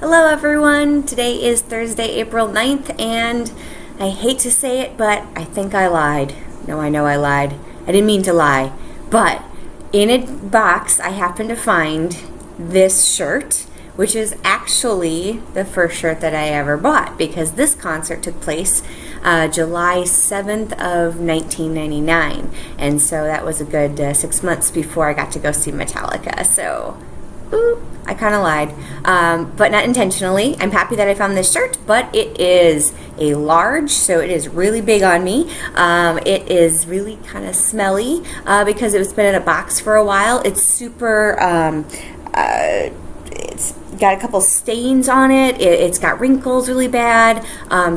Hello everyone! Today is Thursday, April 9th, and I hate to say it, but I think I lied. No, I know I lied. I didn't mean to lie. But in a box, I happened to find this shirt, which is actually the first shirt that I ever bought, because this concert took place July 7th of 1999. And so that was a good 6 months before I got to go see Metallica. So, I kind of lied, but not intentionally. I'm happy that I found this shirt, but it is a large, so it is really big on me. It is really kind of smelly because it's been in a box for a while. It's super, it's got a couple stains on it. It's got wrinkles really bad.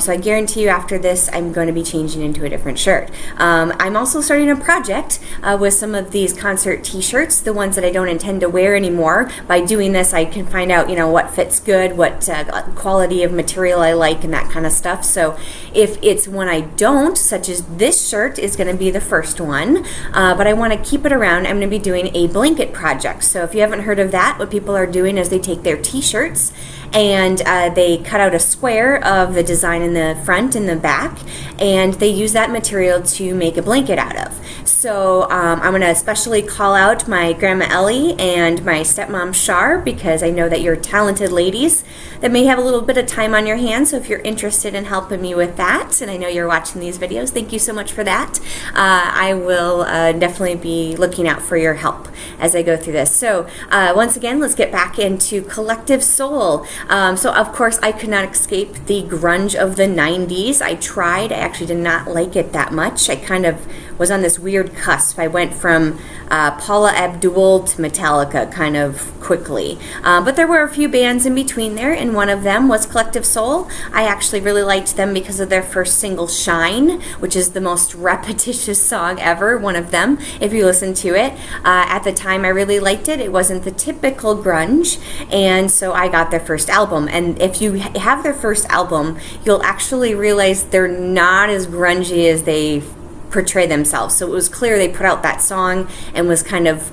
So I guarantee you after this, I'm going to be changing into a different shirt. I'm also starting a project with some of these concert t-shirts, the ones that I don't intend to wear anymore. By doing this, I can find out, what fits good, what quality of material I like, and that kind of stuff. So if it's one I don't, such as this shirt is going to be the first one, but I want to keep it around, I'm going to be doing a blanket project. So if you haven't heard of that, what people are doing is they take their t-shirts and they cut out a square of the design in the front and the back, and they use that material to make a blanket out of. So I'm going to especially call out my Grandma Ellie and my stepmom Shar, because I know that you're talented ladies that may have a little bit of time on your hands. So if you're interested in helping me with that, and I know you're watching these videos, thank you so much for that. I will definitely be looking out for your help as I go through this. So once again, let's get back into Collective Soul. So of course I could not escape the grunge of the 90s. I tried. I actually did not like it that much. I kind of was on this weird cusp. I went from Paula Abdul to Metallica kind of quickly. But there were a few bands in between there, and one of them was Collective Soul. I actually really liked them because of their first single, Shine, which is the most repetitious song ever, one of them, if you listen to it. At the time, I really liked it. It wasn't the typical grunge, and so I got their first album. And if you have their first album, you'll actually realize they're not as grungy as they portray themselves. So it was clear they put out that song and was kind of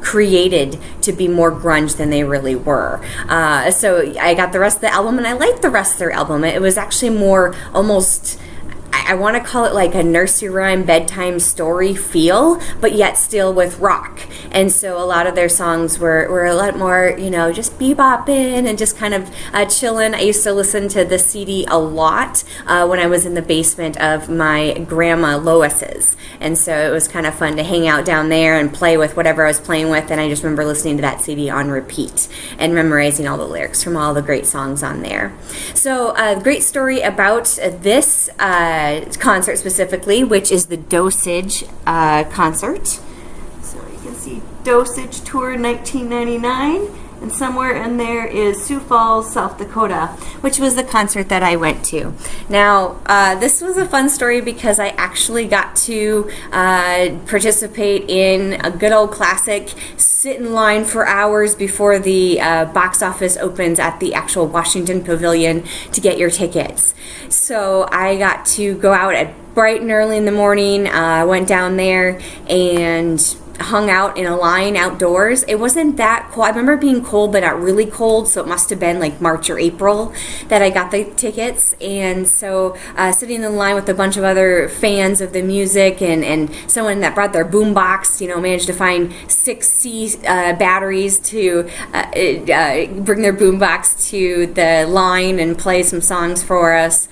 created to be more grunge than they really were. So I got the rest of the album, and I liked the rest of their album. It was actually more almost, I want to call it like a nursery rhyme bedtime story feel, but yet still with rock. And so a lot of their songs were a lot more, just bebopping and just kind of chilling. I used to listen to the CD a lot when I was in the basement of my grandma Lois's. And so it was kind of fun to hang out down there and play with whatever I was playing with. And I just remember listening to that CD on repeat and memorizing all the lyrics from all the great songs on there. So a great story about this concert specifically, which is the Dosage concert. So you can see Dosage Tour 1999, and somewhere in there is Sioux Falls, South Dakota, which was the concert that I went to. Now, this was a fun story because I actually got to participate in a good old classic, sit in line for hours before the box office opens at the actual Washington Pavilion to get your tickets. So I got to go out at bright and early in the morning. I went down there and hung out in a line outdoors. It wasn't that cold. I remember being cold, but not really cold, so it must have been like March or April that I got the tickets. And so sitting in line with a bunch of other fans of the music and someone that brought their boombox, managed to find 6C batteries to bring their boombox to the line and play some songs for us.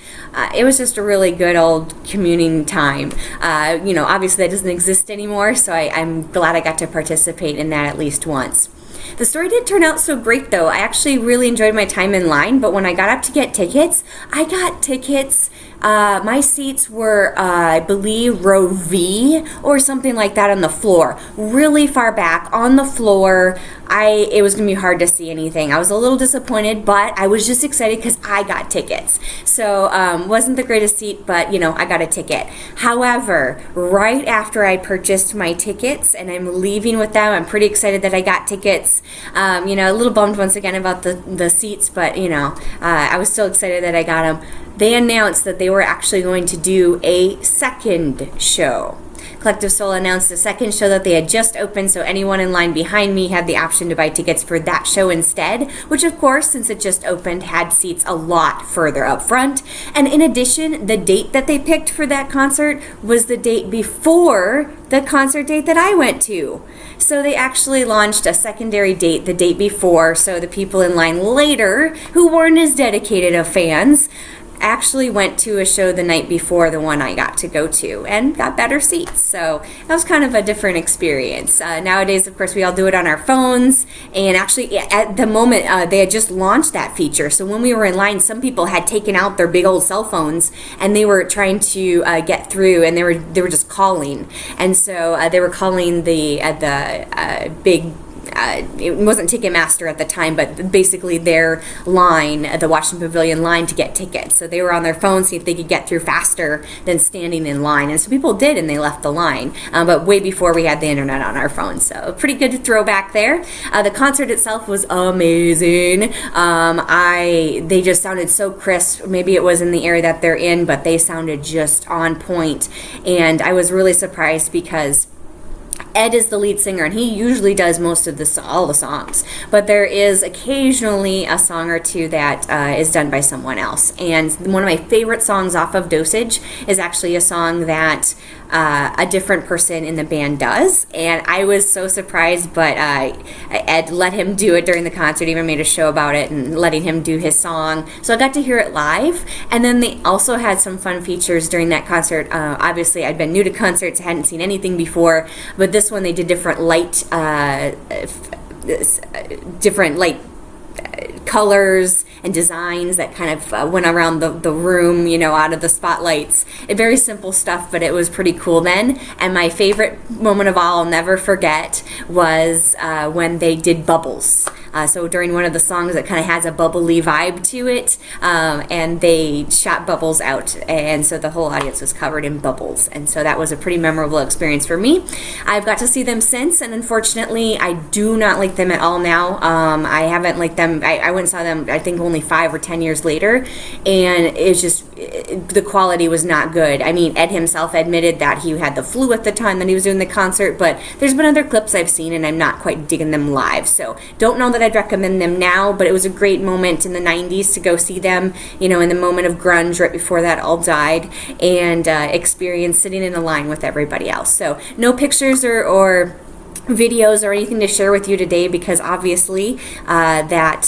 It was just a really good old communing time. Obviously that doesn't exist anymore, so I'm glad I got to participate in that at least once. The story didn't turn out so great, though. I actually really enjoyed my time in line, but when I got up to get tickets, I got tickets. My seats were, I believe, row V or something like that on the floor. Really far back on the floor. It was going to be hard to see anything. I was a little disappointed, but I was just excited because I got tickets. So, wasn't the greatest seat, but, I got a ticket. However, right after I purchased my tickets and I'm leaving with them, I'm pretty excited that I got tickets. A little bummed once again about the seats, but, I was still excited that I got them. They announced that they were actually going to do a second show. Collective Soul announced a second show that they had just opened, so anyone in line behind me had the option to buy tickets for that show instead, which of course, since it just opened, had seats a lot further up front. And in addition, the date that they picked for that concert was the date before the concert date that I went to. So they actually launched a secondary date the date before, so the people in line later, who weren't as dedicated of fans, actually went to a show the night before the one I got to go to and got better seats. So that was kind of a different experience. Nowadays, of course, we all do it on our phones, and actually at the moment they had just launched that feature. So when we were in line, some people had taken out their big old cell phones and they were trying to get through, and they were just calling. And so they were calling the big it wasn't Ticketmaster at the time, but basically their line, the Washington Pavilion line, to get tickets. So they were on their phones, see if they could get through faster than standing in line. And so people did, and they left the line, but way before we had the internet on our phones. So a pretty good throwback there. The concert itself was amazing. They just sounded so crisp. Maybe it was in the area that they're in, but they sounded just on point. And I was really surprised because Ed is the lead singer, and he usually does most of all the songs, but there is occasionally a song or two that is done by someone else. And one of my favorite songs off of Dosage is actually a song that a different person in the band does, and I was so surprised, but Ed let him do it during the concert, even made a show about it and letting him do his song, so I got to hear it live. And then they also had some fun features during that concert. Obviously I'd been new to concerts, hadn't seen anything before, but this one they did different light colors and designs that kind of went around the room, out of the spotlights. Very simple stuff, but it was pretty cool then. And my favorite moment of all, I'll never forget, was when they did bubbles. So during one of the songs, it kind of has a bubbly vibe to it, and they shot bubbles out, and so the whole audience was covered in bubbles, and so that was a pretty memorable experience for me. I've got to see them since, and unfortunately, I do not like them at all now. I haven't liked them. I went and saw them, I think, only 5 or 10 years later, and it's just, the quality was not good. I mean, Ed himself admitted that he had the flu at the time that he was doing the concert, but there's been other clips I've seen, and I'm not quite digging them live, so don't know that I'd recommend them now, but it was a great moment in the 90s to go see them, in the moment of grunge right before that all died, and experience sitting in a line with everybody else. So no pictures or videos or anything to share with you today, because obviously that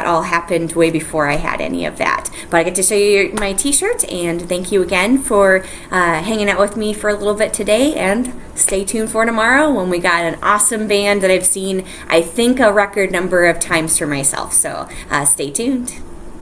all happened way before I had any of that. But I get to show you my t-shirt, and thank you again for hanging out with me for a little bit today, and stay tuned for tomorrow when we got an awesome band that I've seen, I think, a record number of times for myself. So stay tuned.